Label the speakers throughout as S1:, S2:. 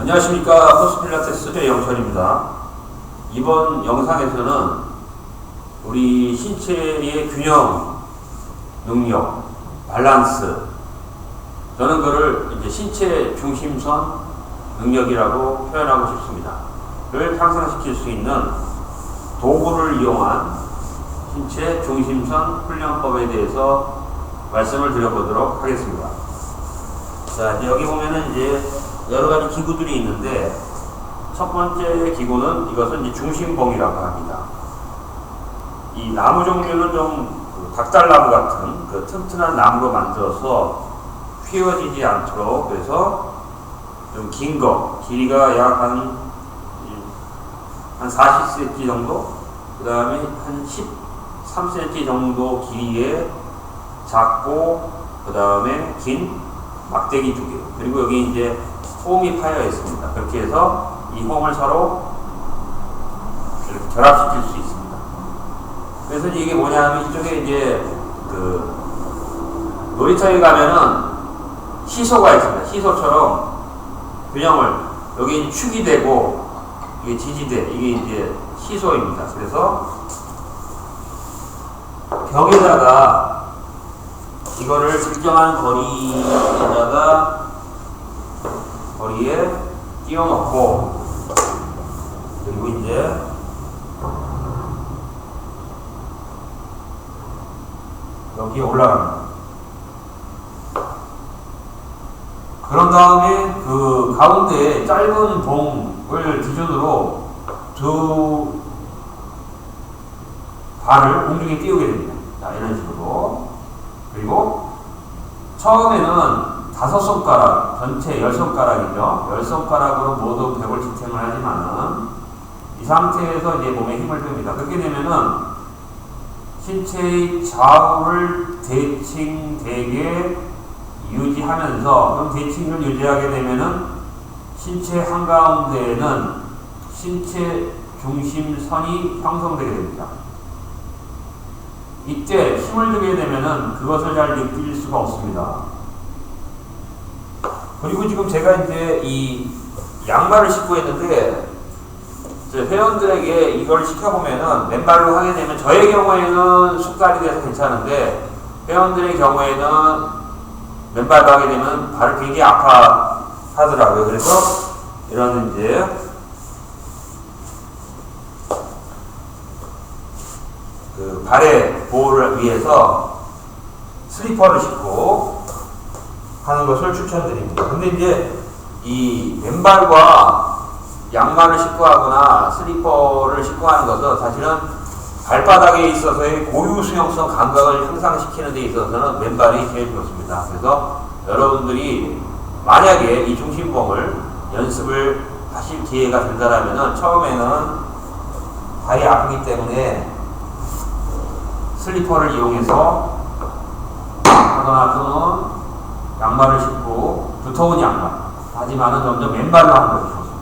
S1: 안녕하십니까. 포스필라테스 최영철입니다. 이번 영상에서는 우리 신체의 균형, 능력, 밸런스, 저는 그를 이제 신체 중심선 능력이라고 표현하고 싶습니다. 를 향상시킬 수 있는 도구를 이용한 신체 중심선 훈련법에 대해서 말씀을 드려보도록 하겠습니다. 자, 이제 여기 보면은 이제 여러 가지 기구들이 있는데, 첫 번째 기구는 이것은 이제 중심봉이라고 합니다. 이 나무 종류는 좀 닭달나무 같은 그 튼튼한 나무로 만들어서 휘어지지 않도록, 그래서 좀 긴 거, 길이가 약 한 40cm 정도, 그 다음에 한 13cm 정도 길이의 작고, 그 다음에 긴 막대기 2개, 그리고 여기 이제 홈이 파여 있습니다. 그렇게 해서 이 홈을 서로 이렇게 결합시킬 수 있습니다. 그래서 이게 뭐냐면, 이쪽에 이제 그 놀이터에 가면은 시소가 있습니다. 시소처럼 균형을, 여기 축이 되고 이게 지지대, 이게 이제 시소입니다. 그래서 벽에다가 이거를 일정한 거리에 띄워놓고, 그리고 이제 여기에 올라갑니다. 그런 다음에 그 가운데에 짧은 봉을 기준으로 두 발을 공중에 띄우게 됩니다. 자, 이런 식으로. 그리고 처음에는 5손가락, 전체 10손가락이죠. 10손가락으로 모두 벽을 지탱을 하지만은 이 상태에서 이제 몸에 힘을 뺍니다. 그렇게 되면은 신체의 좌우를 대칭되게 유지하면서, 그럼 대칭을 유지하게 되면은 신체 한가운데에는 신체 중심선이 형성되게 됩니다. 이때 힘을 주게 되면은 그것을 잘 느낄 수가 없습니다. 그리고 지금 제가 이제 이 양말을 신고 있는데, 회원들에게 이걸 시켜보면은 맨발로 하게 되면, 저의 경우에는 습관이 돼서 괜찮은데, 회원들의 경우에는 맨발로 하게 되면 발을 굉장히 아파하더라고요. 그래서 이런 이제 그 발의 보호를 위해서 슬리퍼를 신고 하는 것을 추천드립니다. 근데 이제 이 맨발과 양말을 신고 하거나 슬리퍼를 신고 하는 것은 사실은 발바닥에 있어서의 고유 수용성 감각을 향상시키는 데 있어서는 맨발이 제일 좋습니다. 그래서 여러분들이 만약에 이 중심봉을 연습을 하실 기회가 된다면 처음에는 발이 아프기 때문에 슬리퍼를 이용해서 하거나 또는 양말을 신고, 두터운 양말, 하지만은 점점 맨발로 하는 것이 좋습니다.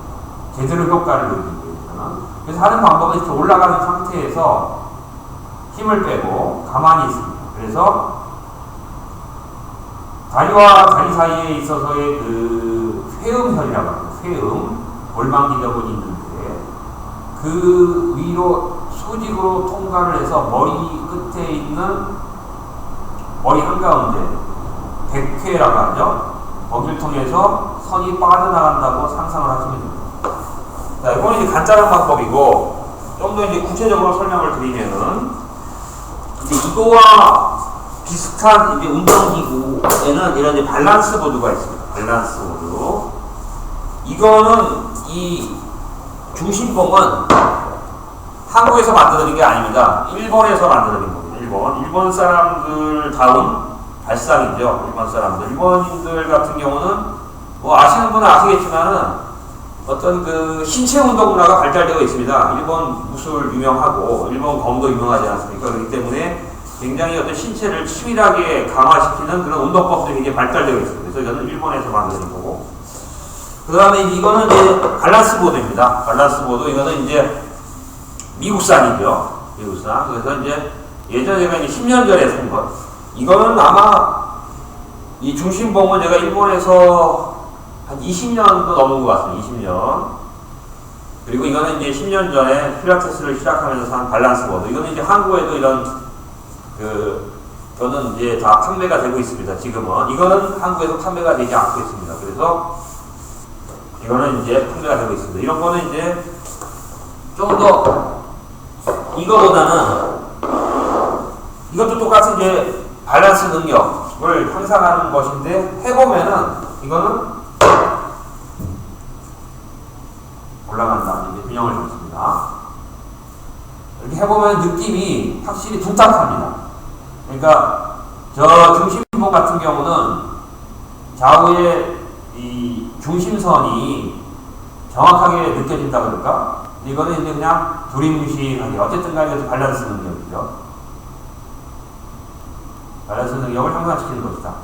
S1: 제대로 효과를 누리기 위해서는. 그래서 하는 방법은 이렇게 올라가는 상태에서 힘을 빼고 가만히 있습니다. 그래서 다리와 다리 사이에 있어서의 그 회음혈이라고 합니다. 회음, 골반기접이 있는데 그 위로 수직으로 통과를 해서 머리 끝에 있는 머리 한가운데 백회라고 하죠. 거기를 통해서 선이 빠져나간다고 상상을 하시면 됩니다. 자, 이건 이제 간단한 방법이고, 좀 더 이제 구체적으로 설명을 드리면은, 이제 이거와 비슷한 이제 운동기구에는 이런 이제 밸런스 보드가 있습니다. 밸런스 보드. 이거는 이 중심봉은 한국에서 만들어진 게 아닙니다. 일본에서 만들어진 겁니다. 일본 사람들다운 발상이죠. 일본 사람들. 일본인들 같은 경우는 뭐 아시는 분은 아시겠지만은 어떤 그 신체 운동 문화가 발달되어 있습니다. 일본 무술 유명하고 일본 검도 유명하지 않습니까? 그렇기 때문에 굉장히 어떤 신체를 치밀하게 강화시키는 그런 운동법들이 굉장히 발달되어 있습니다. 그래서 이거는 일본에서 만들어진 거고. 그 다음에 이거는 이제 밸런스 보드입니다. 밸런스 보드. 이거는 이제 미국산이죠. 미국산. 그래서 이제 예전에 제가 이제 10년 전에 산 것. 이거는 아마 이 중심봉은 제가 일본에서 한 20년도 넘은 것 같습니다. 20년. 그리고 이거는 이제 10년 전에 필라테스를 시작하면서 산 밸런스 보드. 이거는 이제 한국에도 이런 저는 이제 다 판매가 되고 있습니다. 지금은 이거는 한국에서 판매가 되지 않고 있습니다. 그래서 이거는 이제 판매가 되고 있습니다. 이런 거는 이제 좀 더 이거보다는 이것도 똑같은 이제 밸런스 능력을 향상하는 것인데 해보면은 이거는 올라간다. 이제 균형을 잡습니다. 이렇게 해보면 느낌이 확실히 둔탁합니다. 그러니까 저 중심봉 같은 경우는 좌우의 이 중심선이 정확하게 느껴진다 그럴까? 이거는 이제 그냥 두리뭉실하게 어쨌든 간에 밸런스 능력이죠. 밸런스 능력을 향상시키는 것이다.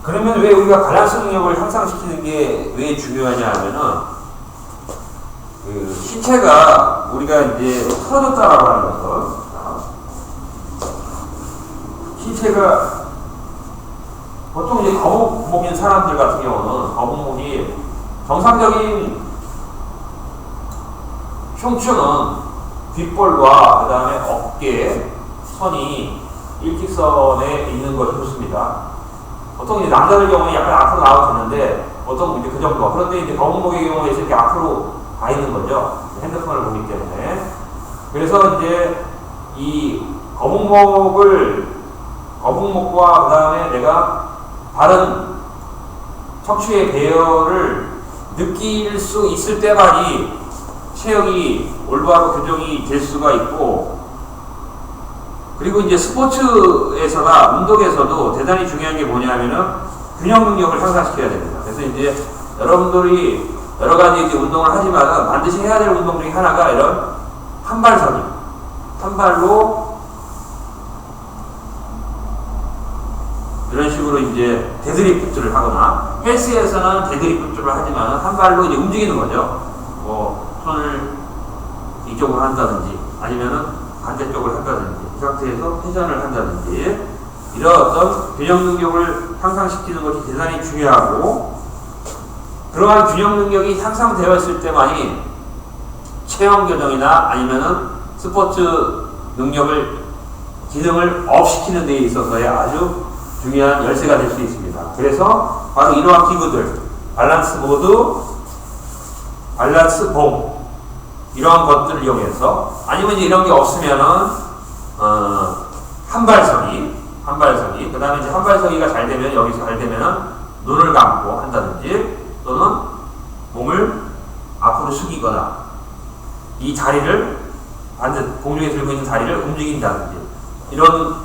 S1: 그러면 왜 우리가 밸런스 능력을 향상시키는 게 왜 중요하냐 하면은 그 신체가 우리가 이제 풀어졌다라고 하는 것은 신체가 보통 이제 거북목인 사람들 같은 경우는 거북목이 정상적인 흉추는 귓볼과 그 다음에 어깨 선이 일직선에 있는 것이 좋습니다. 보통 이제 남자들 경우에 약간 앞으로 나와도 되는데 보통 이제 그 정도. 그런데 이제 거북목의 경우에 이렇게 앞으로 가 있는 거죠. 핸드폰을 보기 때문에. 그래서 이제 이 거북목과 그 다음에 내가 다른 척추의 배열을 느낄 수 있을 때만이 체형이 올바로 교정이 될 수가 있고, 그리고 이제 스포츠에서나 운동에서도 대단히 중요한 게 뭐냐면은 균형 능력을 향상시켜야 됩니다. 그래서 이제 여러분들이 여러 가지 이제 운동을 하지만 반드시 해야 될 운동 중에 하나가 이런 한발서기. 한 발로 이런 식으로 이제 데드리프트를 하거나, 헬스에서는 데드리프트를 하지만 한 발로 이제 움직이는 거죠. 뭐 손을 이쪽으로 한다든지 아니면은 반대쪽을 한다든지 이 상태에서 회전을 한다든지 이런 어떤 균형 능력을 향상시키는 것이 대단히 중요하고, 그러한 균형 능력이 향상되어 있을 때만이 체형 교정이나 아니면은 스포츠 능력을 기능을 업시키는 데 있어서의 아주 중요한 열쇠가 될 수 있습니다. 그래서 바로 이러한 기구들, 밸런스 보드, 밸런스 봉, 이러한 것들을 이용해서, 아니면 이제 이런 게 없으면은 한발서기, 그 다음에 이제 한발서기가 잘 되면, 여기서 잘 되면은 눈을 감고 한다든지, 또는 몸을 앞으로 숙이거나 이 다리를 공중에 들고 있는 다리를 움직인다든지 이런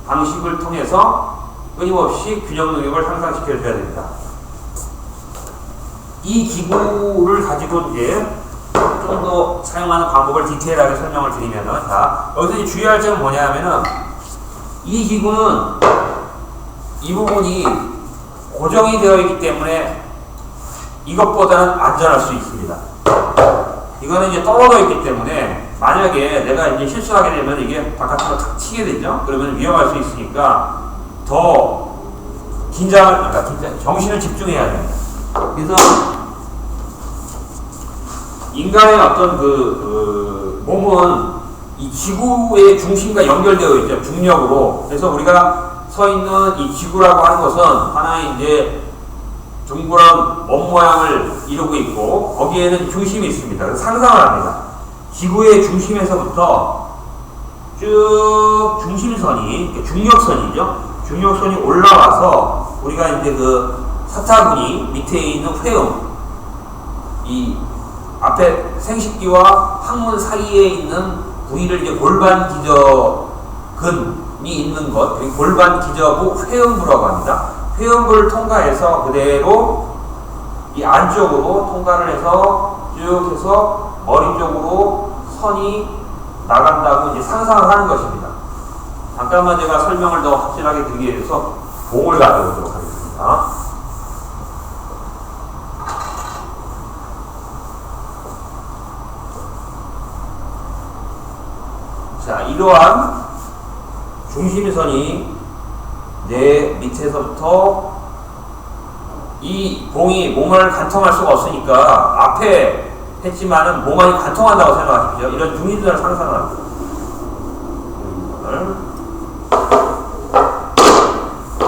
S1: 방식을 통해서 끊임없이 균형 능력을 향상시켜 줘야 됩니다. 이 기구를 가지고 이제 좀 더 사용하는 방법을 디테일하게 설명을 드리면은, 자, 여기서 이제 주의할 점은 뭐냐 하면은 이 기구는 이 부분이 고정이 되어 있기 때문에 이것보다는 안전할 수 있습니다. 이거는 이제 떨어져 있기 때문에 만약에 내가 이제 실수하게 되면 이게 바깥으로 탁 튀게 되죠. 그러면 위험할 수 있으니까 더 정신을 집중해야 됩니다. 그래서 인간의 어떤 몸은 이 지구의 중심과 연결되어 있죠. 중력으로. 그래서 우리가 서 있는 이 지구라고 하는 것은 하나의 이제 둥그런 몸 모양을 이루고 있고, 거기에는 중심이 있습니다. 그래서 상상을 합니다. 지구의 중심에서부터 쭉 중심선이, 중력선이죠. 중력선이 올라와서 우리가 이제 그 사타구니 밑에 있는 회음, 이 앞에 생식기와 항문 사이에 있는 부위를 이제 골반 기저근이 있는 것, 그리고 골반 기저부 회음부라고 합니다. 회음부를 통과해서 그대로 이 안쪽으로 통과를 해서 쭉 해서 머리 쪽으로 선이 나간다고 이제 상상을 하는 것입니다. 잠깐만 제가 설명을 더 확실하게 드리기 위해서 봉을 가져오도록 하겠습니다. 자, 이러한 중심선이 내 밑에서부터 이 봉이 몸을 관통할 수가 없으니까 앞에 했지만은 몸만이 관통한다고 생각하십시오. 이런 중심선을 상상을 합니다.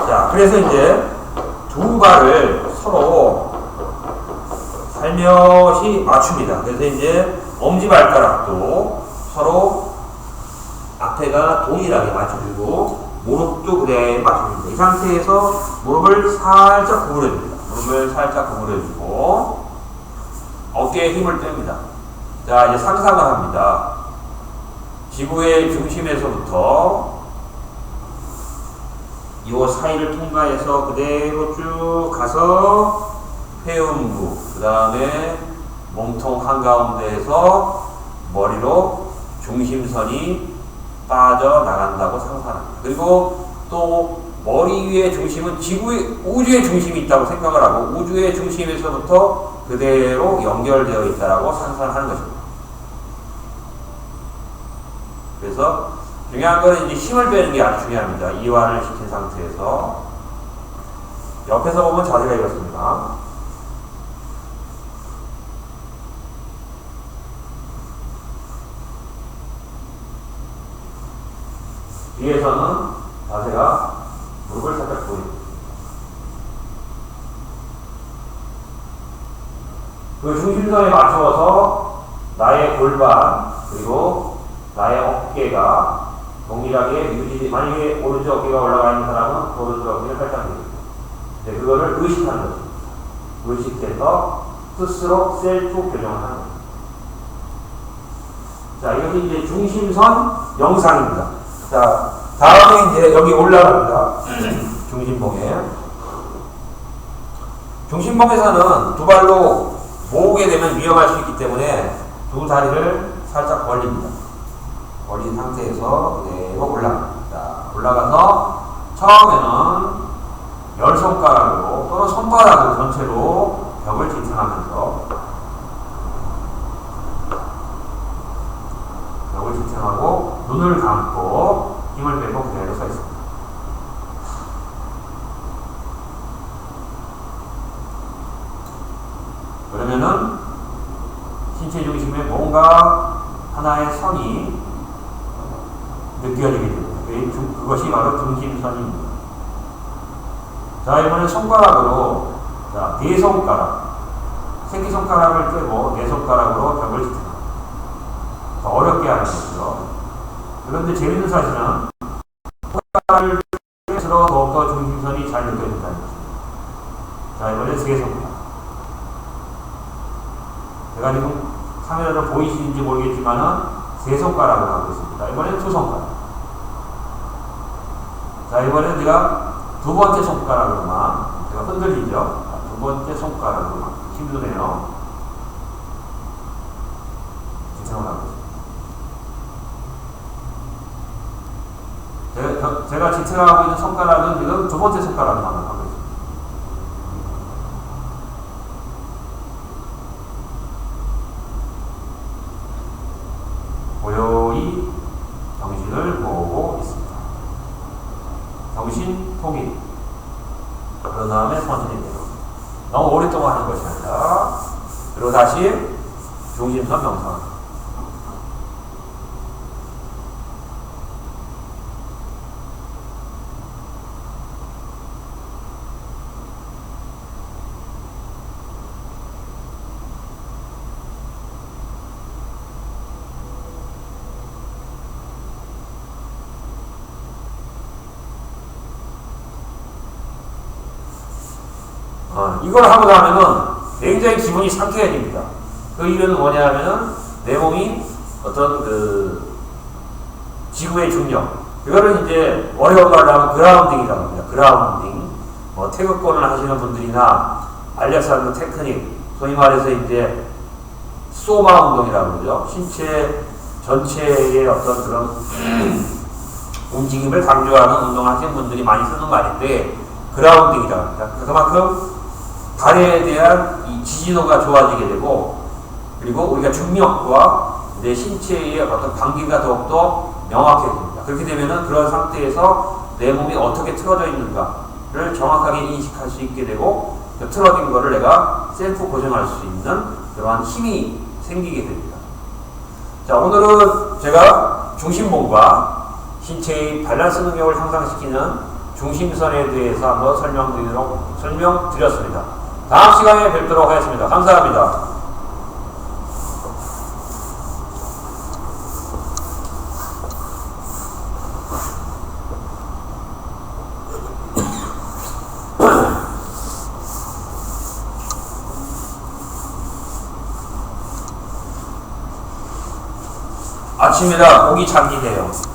S1: 자, 그래서 이제 두 발을 서로 살며시 맞춥니다. 그래서 이제 엄지발가락도 서로 앞에가 동일하게 맞춰주고 무릎도 그대로 맞춰줍니다. 이 상태에서 무릎을 살짝 구부려줍니다. 무릎을 살짝 구부려주고 어깨에 힘을 뺍니다. 자, 이제 상상을 합니다. 지구의 중심에서부터 이 사이를 통과해서 그대로 쭉 가서 회음부, 그 다음에 몸통 한가운데에서 머리로 중심선이 빠져나간다고 상상합니다. 그리고 또 머리 위의 중심은 우주의 중심이 있다고 생각을 하고 우주의 중심에서부터 그대로 연결되어 있다고 상상하는 것입니다. 그래서 중요한 것은 이제 힘을 빼는 게 아주 중요합니다. 이완을 시킨 상태에서 옆에서 보면 자세가 이렇습니다. 뒤에서는 자세가 무릎을 살짝 보입니다. 그 중심선에 맞추어서 나의 골반 그리고 나의 어깨가 동일하게 만약에 오른쪽 어깨가 올라가 있는 사람은 오른쪽 어깨를 살짝 내립니다. 네, 그거를 의식하는 것입니다. 의식해서 스스로 셀프 교정을 하는 겁니다. 자, 이것이 이제 중심선 영상입니다. 자, 다음에 이제 여기 올라갑니다. 중심봉에. 중심봉에서는 두 발로 모으게 되면 위험할 수 있기 때문에 두 다리를 살짝 벌립니다. 벌린 상태에서 그대로 올라갑니다. 올라가서 처음에는 열 손가락으로 또는 손바닥으로 전체로 벽을 지탱하면서 눈을 감고 힘을 빼고 그대로 서 있습니다. 그러면은 신체 중심에 뭔가 하나의 선이 느껴지게 됩니다. 그것이 바로 중심선입니다. 자, 이번에 손가락으로, 자, 네 손가락, 새끼손가락을 떼고 네 손가락으로 벽을 지탱합니다. 더 어렵게 하는 거죠. 그런데 재밌는 사실은 손가락을 들어 더욱더 중심선이 잘 느껴진다는 것입니다. 자, 이번에 세 손가락. 제가 지금 카메라로 보이시는지 모르겠지만은 세 손가락을 하고 있습니다. 이번에는 두 손가락. 자, 이번에는 제가 두 번째 손가락으로만, 제가 흔들리죠? 두 번째 손가락으로만. 힘드네요. 지탱을 하고 있습니다. 제가 지탱하고 있는 손가락은 지금 두 번째 손가락만 하고 있습니다. 고요히 정신을 모으고 있습니다. 정신 통일. 그런 다음에 천천히 내려. 너무 오랫동안 하는 것이 아니라, 그리고 다시 중심선 명상. 이걸 하고 나면은 굉장히 기분이 상쾌해집니다. 그 이유는 뭐냐 하면은 내 몸이 어떤 지구의 중력, 그거를 이제 어려운 말로 하면 그라운딩이라고 합니다. 그라운딩. 태극권을 하시는 분들이나 알렉산더 테크닉, 소위 말해서 이제 소마 운동이라고 그러죠. 신체 전체의 어떤 그런 움직임을 강조하는 운동을 하시는 분들이 많이 쓰는 말인데, 그라운딩이라고 합니다. 그만큼 발에 대한 이 지지도가 좋아지게 되고, 그리고 우리가 중력과 내 신체의 어떤 관계가 더욱더 명확해집니다. 그렇게 되면은 그런 상태에서 내 몸이 어떻게 틀어져 있는가를 정확하게 인식할 수 있게 되고, 틀어진 거를 내가 셀프 고정할 수 있는 그러한 힘이 생기게 됩니다. 자, 오늘은 제가 중심봉과 신체의 밸런스 능력을 향상시키는 중심선에 대해서 한번 설명드렸습니다. 다음 시간에 뵙도록 하겠습니다. 감사합니다. 아침이라 목이 잠기네요.